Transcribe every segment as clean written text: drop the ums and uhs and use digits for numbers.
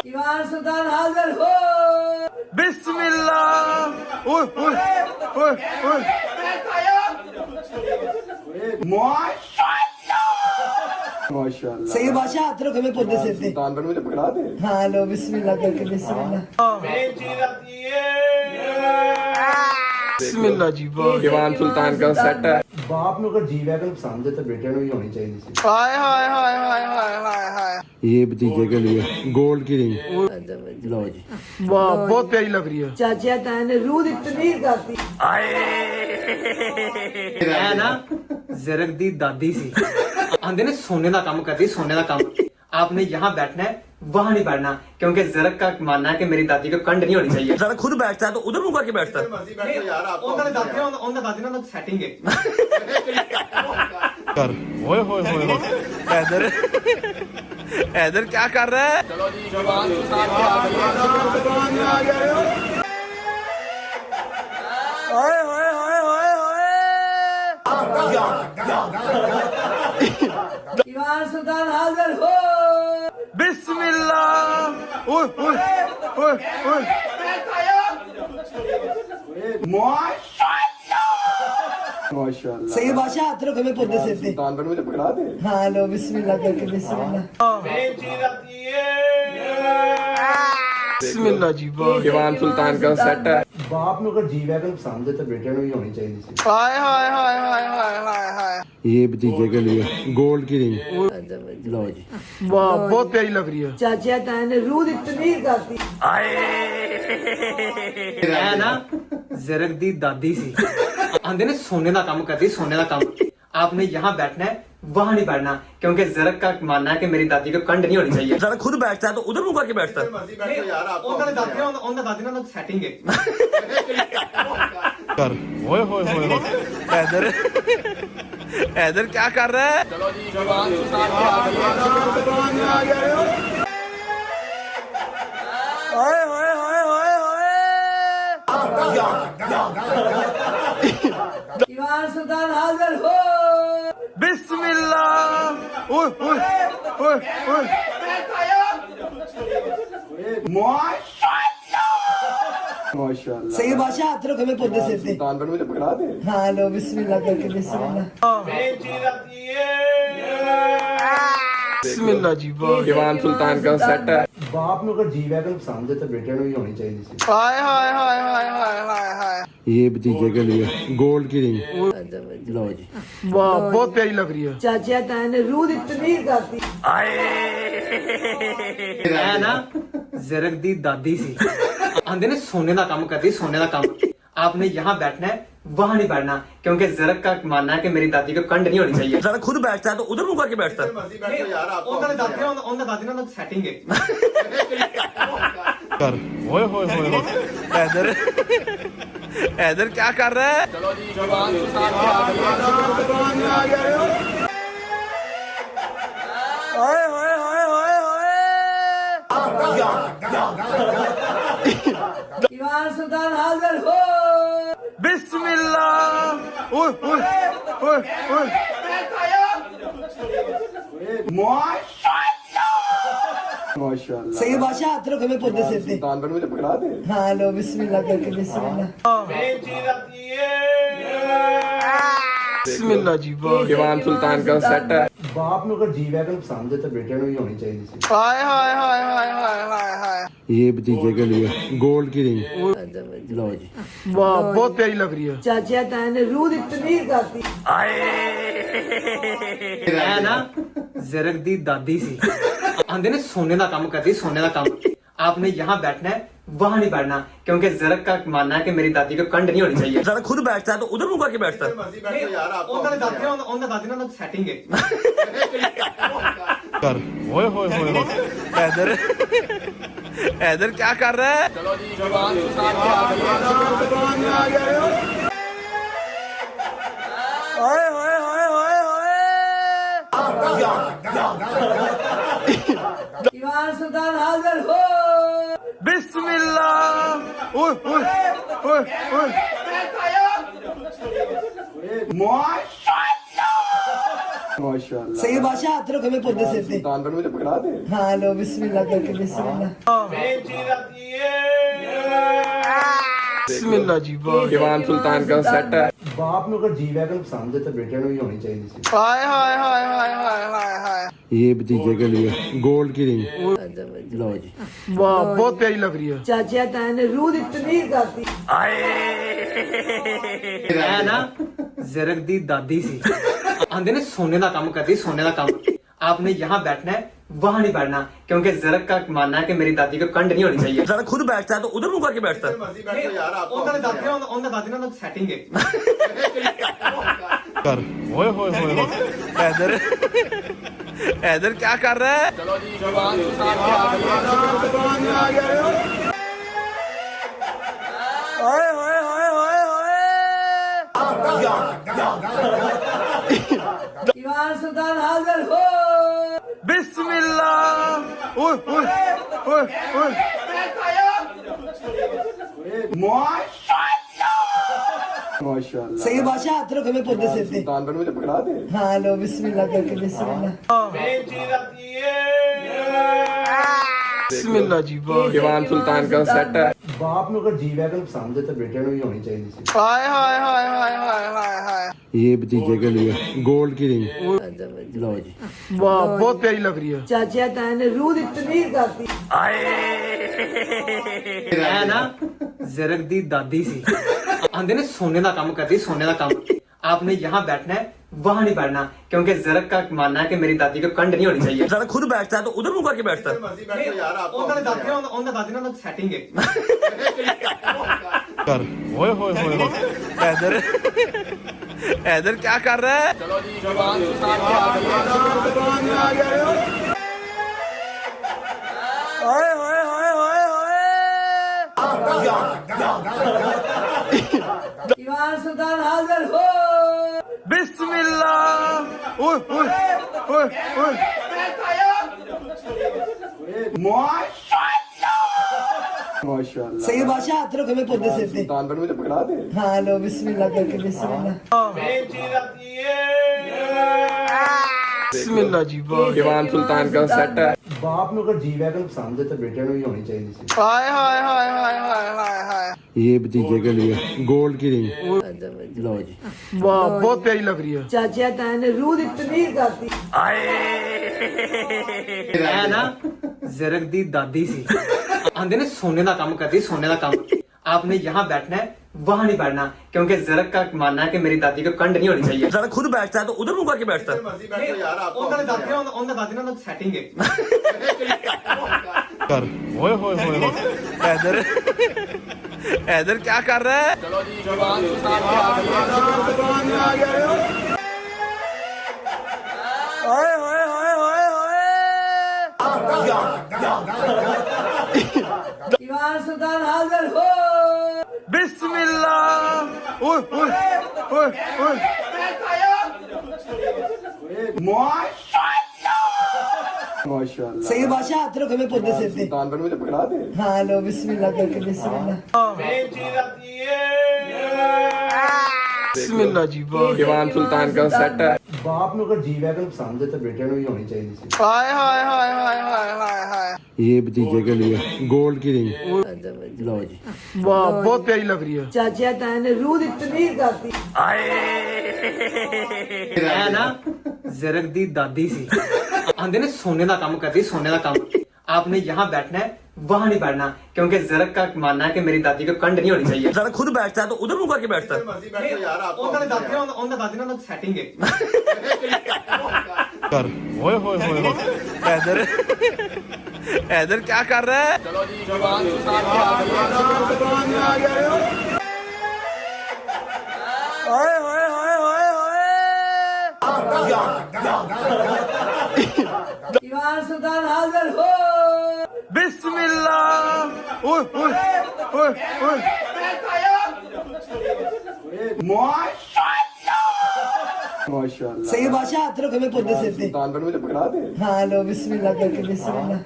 ईमान सुल्तान हाजिर हो। बिस्मिल्लाह। ओए ओए ओए ओए माशाल्लाह। सही बादशाह हाथ रखो मैं पौधे से सुल्तान पर मुझे पकड़ा दे। हाँ लो बिस्मिल्लाह करके बिस्मिल्लाह। बिस्मिल्लाह जी वाह। दीवान सुल्तान का सेट है। ਬਾਪ ਨੂੰ ਅਗਰ ਜੀ ਵੈਗਨ ਪਸੰਦ ਹੈ ਤਾਂ ਬੇਟੇ ਨੂੰ ਵੀ ਹੋਣੀ ਚਾਹੀਦੀ ਸੀ। हाय हाय हाय हाय हाय हाय हाय। ये भतीजे के लिए गोल्ड की रिंग लो जी। वाह बहुत प्यारी लग रही है। चाचा ताया ने रूह दी तमीर करती। ਐ ਨਾ ਜ਼ਰਗ ਦੀ ਦਾਦੀ ਸੀ ਆਂਦੇ ਨੇ सोने का काम करती सोने का काम आपने यहाँ बैठना है वहाँ नहीं बैठना क्योंकि जरग का मानना है कि मेरी दादी को कंड नहीं होनी चाहिए जरा खुद बैठता है तो उधर मुंह करके बैठता है। दादी ना सेटिंग है कर ओए होए होए हैदर हैदर क्या कर रहा है? चलो जी जवान सुल्तान ओए होए होए होए होए। ईमान सुल्तान हाजिर हो। बिस्मिल्लाह। ओए ओए ओए ओए माशाल्लाह। सही बादशाह हाथ रखो मैं पौधे से सुल्तान पर मुझे पकड़ा दे। हाँ लो बिस्मिल्लाह करके बिस्मिल्लाह। बिस्मिल्लाह जी वाह। दीवान सुल्तान का सेट है। ਬਾਪ ਨੂੰ ਅਗਰ ਜੀ ਵੈਗਨ ਪਸੰਦ ਹੈ ਤਾਂ ਬੇਟੇ ਨੂੰ ਵੀ ਹੋਣੀ ਚਾਹੀਦੀ ਸੀ। हाय हाय हाय हाय हाय हाय हाय। ये भतीजे के लिए गोल्ड की रिंग लो जी। वाह बहुत प्यारी लग रही है। चाचा ताया ने रूह दी तमीर करती। ਐ ਨਾ ਜ਼ਰਗ ਦੀ ਦਾਦੀ ਸੀ आंदे ने सोने का काम करती सोने का काम आपने यहाँ बैठना है वहाँ नहीं बैठना क्योंकि जरग का मानना है कि मेरी दादी को कंड नहीं होनी चाहिए जरा खुद बैठता है तो उधर मुंह करके बैठता है। दादी ना सेटिंग है कर ओए होए होए हैदर हैदर क्या कर रहा है? चलो जी जवान सुल्तान ओए होए होए होए होए। ईमान सुल्तान हाजिर हो। बिस्मिल्लाह। ओए ओए ओए ओए माशाल्लाह। सही बादशाह हाथ रखो मैं पौधे से सुल्तान पर मुझे पकड़ा दे। हाँ लो बिस्मिल्लाह करके बिस्मिल्लाह। बिस्मिल्लाह जी वाह। दीवान सुल्तान का सेट है। ਬਾਪ ਨੂੰ ਅਗਰ ਜੀ ਵੈਗਨ ਪਸੰਦ ਹੈ ਤਾਂ ਬੇਟੇ ਨੂੰ ਵੀ ਹੋਣੀ ਚਾਹੀਦੀ ਸੀ। हाय हाय हाय हाय हाय हाय हाय। ये भतीजे के लिए गोल्ड की रिंग लो जी। वाह बहुत प्यारी लग रही है। चाचा ताया ने रूह दी तमीर करती। ਐ ਨਾ ਜ਼ਰਗ ਦੀ ਦਾਦੀ ਸੀ आंदे ने सोने का काम करती सोने का काम आपने यहाँ बैठना है वहाँ नहीं बैठना क्योंकि जरग का मानना है कि मेरी दादी को कंड नहीं होनी चाहिए जरा खुद बैठता है तो उधर मुंह करके बैठता है। दादी ना सेटिंग है कर ओए होए होए हैदर हैदर क्या कर रहा है? चलो जी जवान सुल्तान ओए होए होए होए होए। ईमान सुल्तान हाजिर हो। बिस्मिल्लाह। ओए ओए ओए ओए माशाल्लाह। सही बादशाह हाथ रखो मैं पौधे से सुल्तान पर मुझे पकड़ा दे। हाँ लो बिस्मिल्लाह करके बिस्मिल्लाह। बिस्मिल्लाह जी वाह। दीवान सुल्तान का सेट है। ਬਾਪ ਨੂੰ ਅਗਰ ਜੀ ਵੈਗਨ ਪਸੰਦ ਹੈ ਤਾਂ ਬੇਟੇ ਨੂੰ ਵੀ ਹੋਣੀ ਚਾਹੀਦੀ ਸੀ। हाय हाय हाय हाय हाय हाय हाय। ये भतीजे के लिए गोल्ड की रिंग लो जी। वाह बहुत प्यारी लग रही है। चाचा ताया ने रूह दी तमीर करती। ਐ ਨਾ ਜ਼ਰਗ ਦੀ ਦਾਦੀ ਸੀ आंदे ने सोने का काम करती सोने का काम आपने यहाँ बैठना है वहाँ नहीं बैठना क्योंकि जरग का मानना है कि मेरी दादी को कंड नहीं होनी चाहिए जरा खुद बैठता है तो उधर मुंह करके बैठता है। दादी ना सेटिंग है कर ओए होए होए हैदर हैदर क्या कर रहा है? चलो जी जवान सुल्तान ओए होए होए होए होए। ईमान सुल्तान हाजिर हो। बिस्मिल्लाह। ओए ओए ओए ओए माशाल्लाह सही बादशाह हाथ रखो मैं पौधे सिर पे सुल्तान पर मुझे पकड़ा दे हाँ लो बिस्मिल्लाह करके बिस्मिल्लाह बिस्मिल्लाह जी वाह दीवान सुल्तान का सेट है बाप ਨੂੰ ਅਗਰ ਜੀ ਵੈਗਨ ਪਸੰਦ ਹੈ ਤਾਂ ਬੇਟੇ ਨੂੰ ਵੀ ਹੋਣੀ ਚਾਹੀਦੀ ਸੀ हाय हाय हाय हाय हाय हाय हाय ये भतीजे के लिए गोल्ड की रिंग लो जी वाह बहुत प्यारी लग रही है चाचा ताया ने रूह इतनी करती ਮੈਂ ਨਾ ਜ਼ਰਕ ਦੀ ਦਾਦੀ ਸੀ ਆਂਦੇ ਨੇ ਸੋਨੇ ਦਾ ਕੰਮ ਕਰਦੀ ਸੋਨੇ ਦਾ ਕੰਮ आपने यहाँ बैठना है वहाँ नहीं बैठना क्योंकि जरक का मानना है कि मेरी दादी को कंड नहीं होनी चाहिए जरा खुद बैठता है तो उधर मुंह करके बैठता है दादी ना सेटिंग है कर ओए होए होए होए हैदर हैदर क्या कर रहा है चलो जी जवान ओए होए होए होए होए दीवान सुल्तान हाजिर हो बिस्मिल्लाह ओए ओए ओए ओए माशाल्लाह सही बादशाह हाथ रखो मैं पौधे सिर पे सुल्तान पर मुझे पकड़ा दे हाँ लो बिस्मिल्लाह करके बिस्मिल्लाह बिस्मिल्लाह जी वाह दीवान सुल्तान का सेट है बाप ਨੂੰ ਅਗਰ ਜੀ ਵੈਗਨ ਪਸੰਦ ਹੈ ਤਾਂ ਬੇਟੇ ਨੂੰ ਵੀ ਹੋਣੀ ਚਾਹੀਦੀ ਸੀ हाय हाय हाय हाय हाय हाय हाय ये भतीजे के लिए गोल्ड की रिंग लो जी वाह बहुत प्यारी लग रही है चाचा ताया ने रूह इतनी करती ਮੈਂ ਨਾ ਜ਼ਰਕ ਦੀ ਦਾਦੀ ਸੀ ਆਂਦੇ ਨੇ ਸੋਨੇ ਦਾ ਕੰਮ ਕਰਦੀ ਸੋਨੇ ਦਾ ਕੰਮ आपने यहाँ बैठना है वहाँ नहीं बैठना क्योंकि जरक का मानना है कि मेरी दादी को कंड नहीं होनी चाहिए जरा खुद बैठता है तो उधर मुंह करके बैठता है दादी ना सेटिंग है कर ओए होए होए होए हैदर हैदर क्या कर रहा है चलो जी जवान ओए होए होए होए होए दीवान सुल्तान हाजिर हो बिस्मिल्लाह ओए ओए ओए ओए माशाल्लाह सही बादशाह हाथ रखो मैं पौधे सिर पे सुल्तान पर मुझे पकड़ा दे हाँ लो बिस्मिल्लाह करके बिस्मिल्लाह बिस्मिल्लाह जी वाह दीवान सुल्तान का सेट है बाप ਨੂੰ ਅਗਰ ਜੀ ਵੈਗਨ ਪਸੰਦ ਹੈ ਤਾਂ ਬੇਟੇ ਨੂੰ ਵੀ ਹੋਣੀ ਚਾਹੀਦੀ ਸੀ हाय हाय हाय हाय हाय हाय हाय ये भतीजे के लिए गोल्ड की रिंग लो जी वाह बहुत प्यारी लग रही है चाचा ताया ने रूह इतनी करती ਮੈਂ ਨਾ ਜ਼ਰਕ ਦੀ ਦਾਦੀ ਸੀ ਆਂਦੇ ਨੇ ਸੋਨੇ ਦਾ ਕੰਮ ਕਰਦੀ ਸੋਨੇ ਦਾ ਕੰਮ आपने यहाँ बैठना है वहाँ नहीं बैठना क्योंकि जरक का मानना है कि मेरी दादी को कंड नहीं होनी चाहिए जरा खुद बैठता है तो उधर मुंह करके बैठता है दादी ना सेटिंग है कर ओए होए होए होए हैदर हैदर क्या कर रहा है चलो जी जवान ओए होए होए होए होए दीवान सुल्तान हाजिर हो बिस्मिल्लाह ओए ओए ओए ओए माशाल्लाह सही बादशाह हाथ रखो मैं पौधे सिर पे सुल्तान पर मुझे पकड़ा दे हाँ लो बिस्मिल्लाह करके बिस्मिल्लाह बिस्मिल्लाह जी वाह दीवान सुल्तान का सेट है बाप ਨੂੰ ਅਗਰ ਜੀ ਵੈਗਨ ਪਸੰਦ ਹੈ ਤਾਂ ਬੇਟੇ ਨੂੰ ਵੀ ਹੋਣੀ ਚਾਹੀਦੀ ਸੀ हाय हाय हाय हाय हाय हाय हाय ये भतीजे के लिए गोल्ड की रिंग लो जी वाह बहुत प्यारी लग रही है चाचा ताया ने रूह इतनी करती मैं ना ਜ਼ਰਕ ਦੀ ਦਾਦੀ ਸੀ ਆਂਦੇ ਨੇ ਸੋਨੇ ਦਾ ਕੰਮ ਕਰਦੀ ਸੋਨੇ ਦਾ ਕੰਮ आपने यहाँ बैठना है वहाँ नहीं बैठना क्योंकि जरक का मानना है कि मेरी दादी को कंड नहीं होनी चाहिए जरा खुद बैठता है तो उधर मुंह करके बैठता है दादी ना सेटिंग है कर ओए होए होए होए हैदर हैदर क्या कर रहा है चलो जी जवान ओए होए होए होए होए दीवान सुल्तान हाजिर हो बिस्मिल्लाह ओए ओए ओए ओए माशाल्लाह सही बादशाह हाथ रखो मैं पौधे सिर पे सुल्तान पर मुझे पकड़ा दे हाँ लो बिस्मिल्लाह करके बिस्मिल्लाह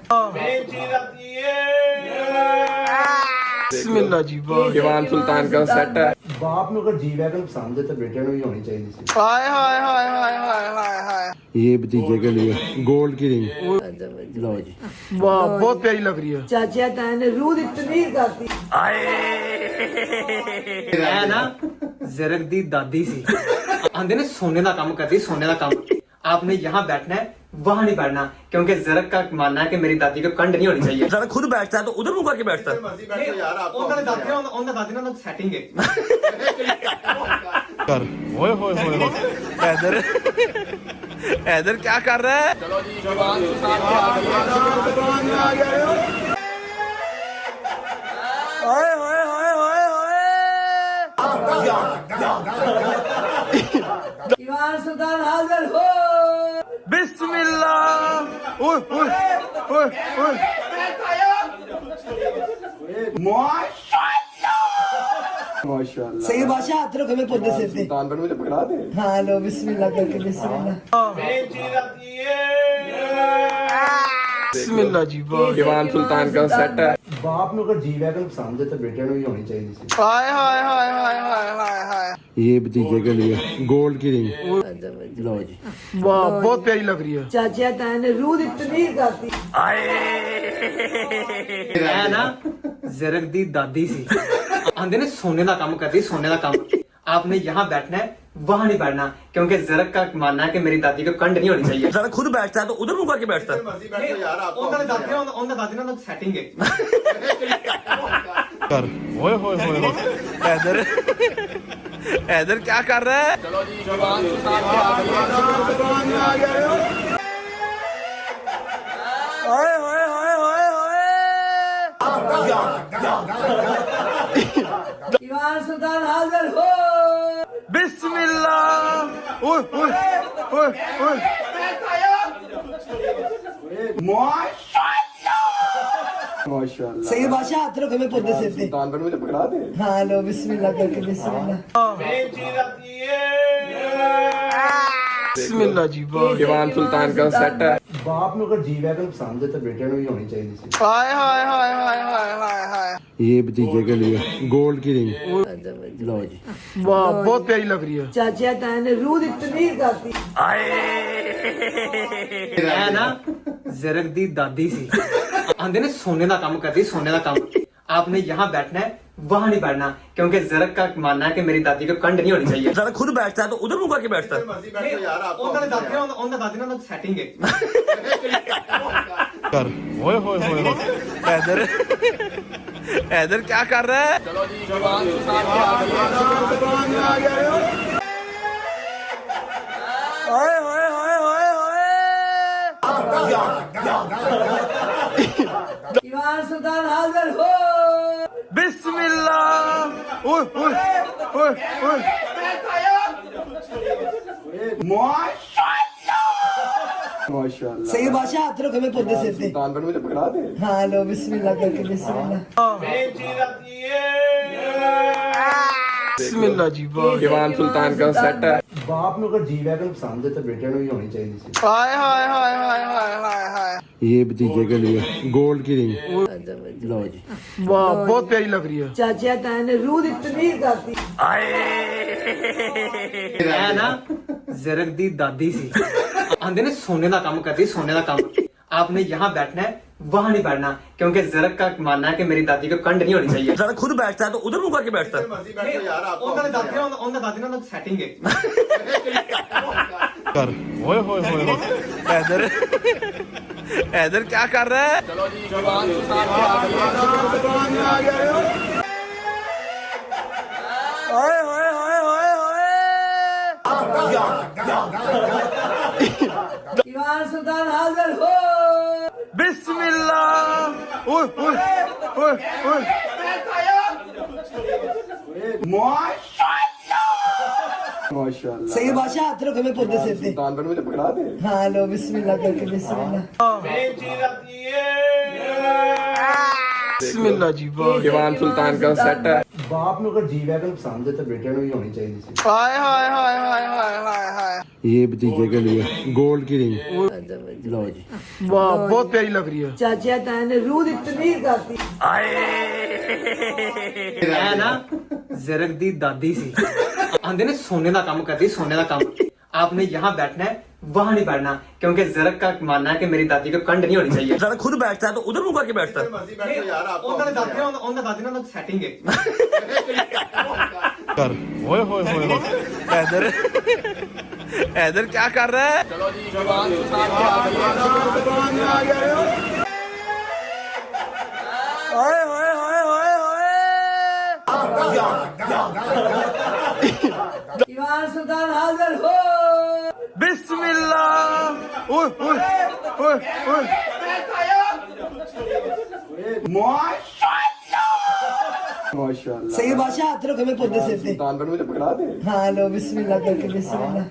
बिस्मिल्लाह जी वाह जवान सुल्तान का सेट है बाप ਨੂੰ ਅਗਰ ਜੀ ਵੈਗਨ ਪਸੰਦ ਹੈ ਤਾਂ ਬੇਟੇ ਨੂੰ ਵੀ ਹੋਣੀ ਚਾਹੀਦੀ ਸੀ हाय हाय हाय हाय हाय हाय हाय ये भतीजे के लिए गोल्ड की रिंग लो जी वाह बहुत प्यारी लग रही है ਚਾਚਾ ਤਾਂ ਨੇ ਰੂਹ ਦੀ ਤਮੀਰ ਕਰਤੀ ਮੈਂ ਨਾ ਜ਼ਰਕ ਦੀ ਦਾਦੀ ਸੀ ਆਂਦੇ ਨੇ ਸੋਨੇ ਦਾ ਕੰਮ ਕਰਦੀ ਸੋਨੇ ਦਾ ਕੰਮ आपने यहाँ बैठना है वहाँ नहीं बैठना क्योंकि जरक का मानना है कि मेरी दादी को कंड नहीं होनी चाहिए जरा खुद बैठता है तो उधर मुंह करके बैठता है दादी सेटिंग है कर ओए होए होए होए हैदर हैदर क्या कर रहा है चलो जी जवान ओए होए होए होए होए ईमान सुल्तान हाजिर हो बिस्मिल्लाह ओए ओए ओए ओए माशाल्लाह सही बादशाह हाथ रखो मैं पौधे से सुल्तान पर मुझे पकड़ा दे हाँ लो बिस्मिल्लाह करके बिस्मिल्लाह बिस्मिल्लाह जी वाह जवान सुल्तान का सेट है बाप ਨੂੰ ਅਗਰ ਜੀ ਵੈਗਨ ਪਸੰਦ ਹੈ ਤਾਂ ਬੇਟੇ ਨੂੰ ਵੀ ਹੋਣੀ ਚਾਹੀਦੀ ਸੀ हाय हाय हाय हाय हाय हाय हाय ये भतीजे के लिए गोल्ड की रिंग लो जी वाह बहुत प्यारी लग रही है चाचा ਤਾਂ ਨੇ ਰੂਹ ਦੀ ਤਮੀਰ ਕਰਤੀ मैं ना जरक दी दादी सी आंदे ने सोने का काम करती सोने का काम आपने यहाँ बैठना है वहाँ नहीं बैठना क्योंकि जरक का मानना है कि मेरी दादी को कंड नहीं होनी चाहिए जरा खुद बैठता है तो उधर मुंह करके बैठता है दादी सेटिंग है कर ओए होए होए होए हैदर हैदर क्या कर रहा है चलो जी जवान ओए होए होए होए होए ईमान सुल्तान हाजिर हो बिस्मिल्लाह ओए ओए ओए ओए माशाल्लाह सही बादशाह हाथ रखो मैं पौधे से सुल्तान पर मुझे पकड़ा दे हाँ लो बिस्मिल्लाह करके बिस्मिल्लाह बिस्मिल्लाह जी वाह जवान सुल्तान का सेट है बाप ਨੂੰ ਅਗਰ ਜੀ ਵੈਗਨ ਪਸੰਦ ਹੈ ਤਾਂ ਬੇਟੇ ਨੂੰ ਵੀ ਹੋਣੀ ਚਾਹੀਦੀ ਸੀ हाय हाय हाय हाय हाय हाय हाय ये भतीजे के लिए गोल्ड की रिंग लो जी वाह बहुत प्यारी लग रही है चाचा ਤਾਂ ਨੇ ਰੂਹ ਦੀ ਤਮੀਰ ਕਰਤੀ मैं ना जरक दी दादी सी आंदे ने सोने का काम करती सोने का काम आपने यहाँ बैठना है वहाँ नहीं बैठना क्योंकि जरक का मानना है कि मेरी दादी को कंड नहीं होनी चाहिए जरा खुद बैठता है तो उधर मुंह करके बैठता है दादी सेटिंग है कर ओए होए होए होए हैदर हैदर क्या कर रहा है चलो जी जवान ओए होए होए होए होए ईमान सुल्तान हाजिर हो बिस्मिल्लाह ओए ओए ओए ओए माशाल्लाह सही बादशाह हाथ रखो मैं पौधे से सुल्तान पर मुझे पकड़ा दे हाँ लो बिस्मिल्लाह करके बिस्मिल्लाह बिस्मिल्लाह जी वाह जवान सुल्तान का सेट है बाप ਨੂੰ ਅਗਰ ਜੀ ਵੈਗਨ ਪਸੰਦ ਹੈ ਤਾਂ ਬੇਟੇ ਨੂੰ ਵੀ ਹੋਣੀ ਚਾਹੀਦੀ ਸੀ हाय हाय हाय हाय हाय हाय हाय ये भतीजे के लिए गोल्ड की रिंग लो जी वाह बहुत प्यारी लग रही है चाचा ਤਾਂ ਨੇ ਰੂਹ ਦੀ ਤਮੀਰ ਕਰਤੀ मैं ना जरक दी दादी सी आंदे ने सोने का काम करती सोने का काम आपने यहाँ बैठना है वहाँ नहीं बैठना क्योंकि जरक का मानना है कि मेरी दादी को कंड नहीं होनी चाहिए जरा खुद बैठता है तो उधर मुंह करके बैठता है दादी सेटिंग है कर ओए होए होए होए हैदर हैदर क्या कर रहा है चलो जी जवान ओए होए होए होए होए ईमान सुल्तान हाजिर हो बिस्मिल्लाह ओए ओए ओए ओए माशाल्लाह सही बादशाह हाथ रखो मैं पौधे से सुल्तान पर मुझे पकड़ा दे हाँ लो बिस्मिल्लाह करके बिस्मिल्लाह बिस्मिल्लाह जी वाह जवान सुल्तान का सेट है बाप ਨੂੰ ਅਗਰ ਜੀ ਵੈਗਨ ਪਸੰਦ ਹੈ ਤਾਂ ਬੇਟੇ ਨੂੰ ਵੀ ਹੋਣੀ ਚਾਹੀਦੀ ਸੀ हाय हाय हाय हाय हाय हाय हाय ये भतीजे के लिए गोल्ड की रिंग लो जी वाह बहुत प्यारी लग रही है चाचा ताया ने रूह दी तमीर करती ਮੈਂ ਨਾ ਜ਼ਰਗ ਦੀ ਦਾਦੀ ਸੀ ਆਂਦੇ ਨੇ सोने का काम करती सोने का काम आपने यहाँ बैठना है वहाँ नहीं बैठना क्योंकि जरग का मानना है कि मेरी दादी को कंड नहीं होनी चाहिए जरा खुद बैठता है तो उधर मुंह करके बैठता है दादी सेटिंग है कर ओए होए होए होए हैदर हैदर क्या कर रहा है चलो जी जवान ओए होए होए होए होए ईमान सुल्तान हाजिर हो बिस्मिल्लाह ओए ओए ओए ओए माशाल्लाह सही बादशाह हाथ रखो मैं पौधे से सुल्तान बन मुझे पकड़ा दे हाँ लो बिस्मिल्लाह करके बिस्मिल्लाह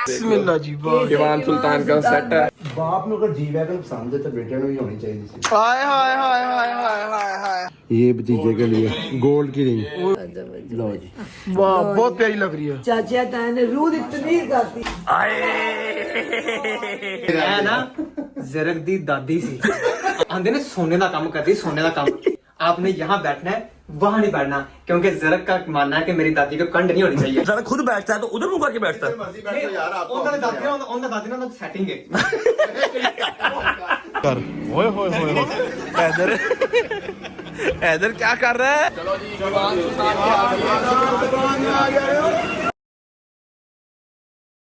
बिस्मिल्लाह जी वाह जवान सुल्तान का सेट है बाप ਨੂੰ ਅਗਰ ਜੀ ਵੈਗਨ ਪਸੰਦ ਹੈ ਤਾਂ ਬੇਟੇ ਨੂੰ ਵੀ ਹੋਣੀ ਚਾਹੀਦੀ ਸੀ हाय हाय हाय हाय हाय हाय हाय ये भतीजे के लिए गोल्ड की रिंग लो जी वाह बहुत प्यारी लग रही है चाचा ताया ने रूह दी तमीर करती ਮੈਂ ਨਾ ਜ਼ਰਗ ਦੀ ਦਾਦੀ ਸੀ ਆਂਦੇ ਨੇ सोने का काम करती सोने का काम आपने यहाँ बैठना है वहाँ नहीं बैठना क्योंकि जरग का मानना है कि मेरी दादी को कंड नहीं होनी चाहिए जरा खुद बैठता है तो उधर मुंह करके बैठता है सेटिंग है कर ओए होए होए होए हैदर हैदर क्या कर रहा है चलो जी जवान